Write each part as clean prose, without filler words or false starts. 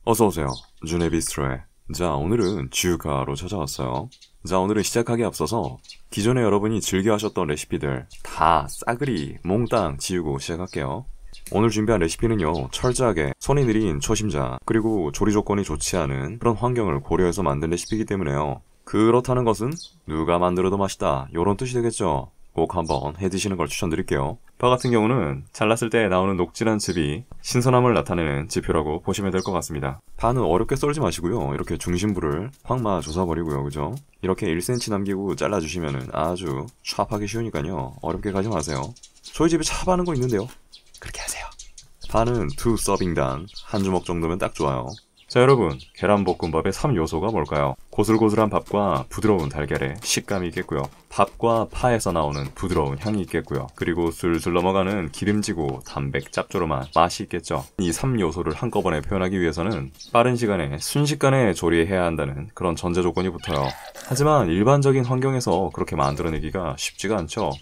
어서오세요. 준의 비스트로에. 자, 오늘은 주가로 찾아왔어요. 자, 오늘은 시작하기에 앞서서 기존에 여러분이 즐겨 하셨던 레시피들 다 싸그리 몽땅 지우고 시작할게요. 오늘 준비한 레시피는요, 철저하게 손이 느린 초심자, 그리고 조리 조건이 좋지 않은 그런 환경을 고려해서 만든 레시피이기 때문에요. 그렇다는 것은 누가 만들어도 맛있다, 요런 뜻이 되겠죠. 꼭 한번 해드시는 걸 추천드릴게요. 파 같은 경우는 잘랐을 때 나오는 녹진한 즙이 신선함을 나타내는 지표라고 보시면 될 것 같습니다. 파는 어렵게 썰지 마시고요. 이렇게 중심부를 확 조사버리고요. 그죠? 이렇게 1cm 남기고 잘라주시면 아주 샵하기 쉬우니까요. 어렵게 가지 마세요. 저희 집에 찹하는 거 있는데요. 그렇게 하세요. 파는 2서빙당 한 주먹 정도면 딱 좋아요. 자, 여러분, 계란볶음밥의 3요소가 뭘까요? 고슬고슬한 밥과 부드러운 달걀의 식감이 있겠고요. 밥과 파에서 나오는 부드러운 향이 있겠고요. 그리고 술술 넘어가는 기름지고 담백 짭조름한 맛이 있겠죠. 이 3요소를 한꺼번에 표현하기 위해서는 빠른 시간에 순식간에 조리해야 한다는 그런 전제 조건이 붙어요. 하지만 일반적인 환경에서 그렇게 만들어내기가 쉽지가 않죠.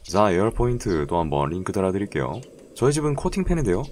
자, 에어 포인트 또 한번 링크 달아드릴게요. 저희 집은 코팅팬인데요.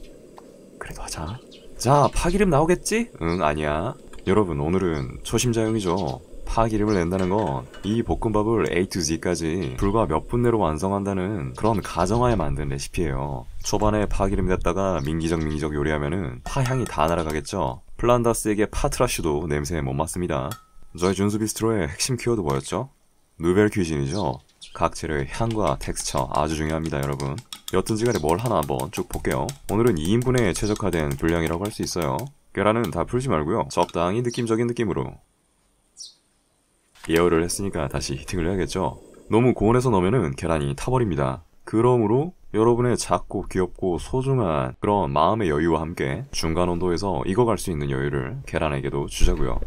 그래도 하자. 자, 파기름 나오겠지? 응, 아니야. 여러분, 오늘은 초심자용이죠. 파기름을 낸다는 건 이 볶음밥을 A to Z까지 불과 몇 분 내로 완성한다는 그런 가정하에 만든 레시피예요. 초반에 파기름 냈다가 민기적 요리하면은 파향이 다 날아가겠죠. 플란다스에게 파트라슈도 냄새에 못 맡습니다. 저희 준수 비스트로의 핵심 키워드 뭐였죠? 누벨 퀴진이죠. 각 재료의 향과 텍스처 아주 중요합니다, 여러분. 여튼지 간에 뭘 하나 한번 쭉 볼게요. 오늘은 2인분에 최적화된 분량이라고 할 수 있어요. 계란은 다 풀지 말고요. 적당히 느낌적인 느낌으로. 예열을 했으니까 다시 히팅을 해야겠죠. 너무 고온에서 넣으면 계란이 타버립니다. 그러므로 여러분의 작고 귀엽고 소중한 그런 마음의 여유와 함께 중간 온도에서 익어갈 수 있는 여유를 계란에게도 주자고요.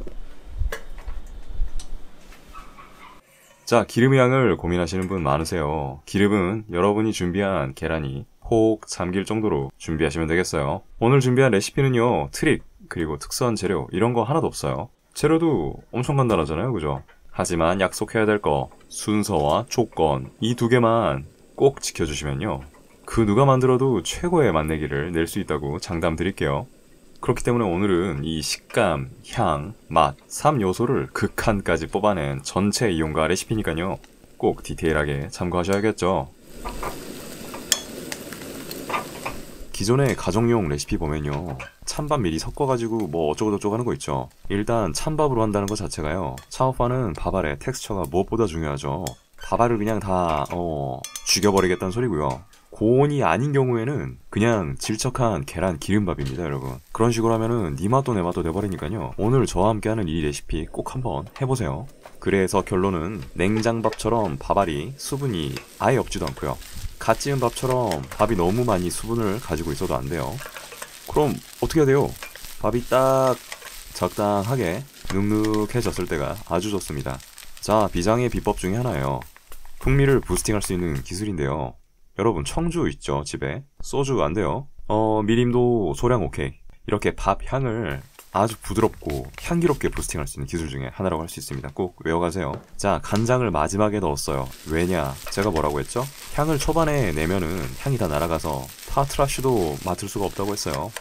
자, 기름의 양을 고민하시는 분 많으세요. 기름은 여러분이 준비한 계란이 혹 잠길 정도로 준비하시면 되겠어요. 오늘 준비한 레시피는요, 트릭, 그리고 특수한 재료 이런 거 하나도 없어요. 재료도 엄청 간단하잖아요, 그죠? 하지만 약속해야 될 거, 순서와 조건, 이 두 개만 꼭 지켜주시면요, 그 누가 만들어도 최고의 맛내기를 낼 수 있다고 장담 드릴게요. 그렇기 때문에 오늘은 이 식감, 향, 맛 3요소를 극한까지 뽑아낸 전체 이용가 레시피니까요. 꼭 디테일하게 참고하셔야겠죠. 기존의 가정용 레시피 보면요, 찬밥 미리 섞어가지고 뭐 어쩌고저쩌고 하는 거 있죠. 일단 찬밥으로 한다는 것 자체가요, 차오파는 밥알의 텍스처가 무엇보다 중요하죠. 밥알을 그냥 다 죽여버리겠다는 소리고요. 고온이 아닌 경우에는 그냥 질척한 계란 기름밥입니다, 여러분. 그런 식으로 하면은 니 맛도 내 맛도 돼버리니까요. 오늘 저와 함께하는 이 레시피 꼭 한번 해보세요. 그래서 결론은 냉장밥처럼 밥알이 수분이 아예 없지도 않고요. 갓 지은 밥처럼 밥이 너무 많이 수분을 가지고 있어도 안 돼요. 그럼 어떻게 해야 돼요? 밥이 딱 적당하게 눅눅해졌을 때가 아주 좋습니다. 자, 비장의 비법 중에 하나예요. 풍미를 부스팅할 수 있는 기술인데요. 여러분, 청주 있죠, 집에? 소주 안 돼요? 미림도 소량 오케이. 이렇게 밥 향을 아주 부드럽고 향기롭게 부스팅할 수 있는 기술 중에 하나라고 할 수 있습니다. 꼭 외워가세요. 자, 간장을 마지막에 넣었어요. 왜냐? 제가 뭐라고 했죠? 향을 초반에 내면은 향이 다 날아가서 파트라슈도 맡을 수가 없다고 했어요.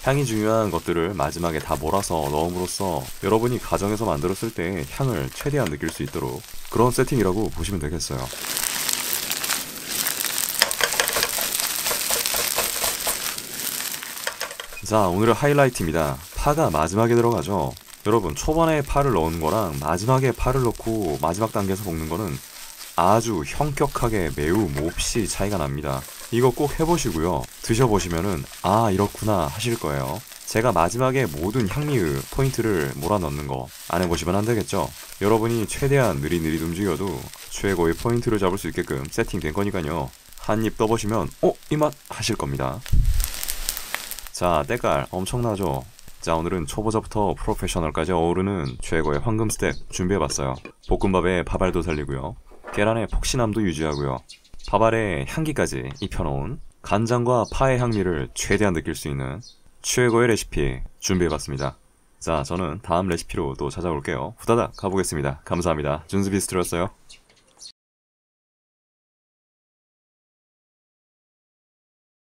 향이 중요한 것들을 마지막에 다 몰아서 넣음으로써 여러분이 가정에서 만들었을 때 향을 최대한 느낄 수 있도록 그런 세팅이라고 보시면 되겠어요. 자, 오늘의 하이라이트입니다. 파가 마지막에 들어가죠. 여러분, 초반에 파를 넣은 거랑 마지막에 파를 넣고 마지막 단계에서 볶는 거는 아주 형격하게 매우 몹시 차이가 납니다. 이거 꼭 해보시고요. 드셔보시면은 아, 이렇구나 하실 거예요. 제가 마지막에 모든 향미의 포인트를 몰아넣는 거 안 해보시면 안 되겠죠. 여러분이 최대한 느릿느릿 움직여도 최고의 포인트를 잡을 수 있게끔 세팅된 거니까요. 한 입 떠보시면 이 맛 하실 겁니다. 자, 때깔 엄청나죠? 자, 오늘은 초보자부터 프로페셔널까지 어우르는 최고의 황금 스텝 준비해봤어요. 볶음밥에 밥알도 살리고요, 계란의 폭신함도 유지하고요, 밥알의 향기까지 입혀놓은 간장과 파의 향미를 최대한 느낄 수 있는 최고의 레시피 준비해봤습니다. 자, 저는 다음 레시피로 또 찾아올게요. 후다닥 가보겠습니다. 감사합니다. 준수비스트였어요.